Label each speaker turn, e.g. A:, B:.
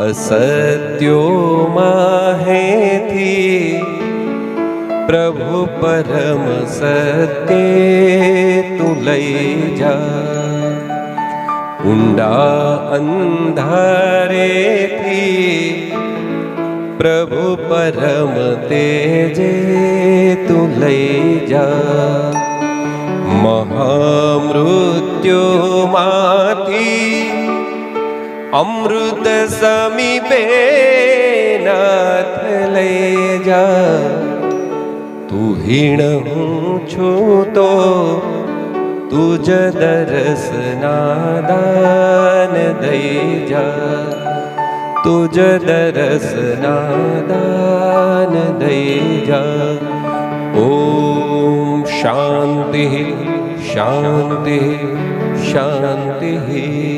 A: असत्यो माहेथी प्रभु परम सत्ये तू लई जा। ઊંડા અંધારેથી પ્રભુ પરમ તેજે તું લઈ જા। મહામૃત્યુમાંથી અમૃત સમીપે નાથ લઈ જા। તું હીણ હું છું તો तुझ दरसना दान दई जा। तुझ दरसना दान दई जा। ओम शांति शांति शांति।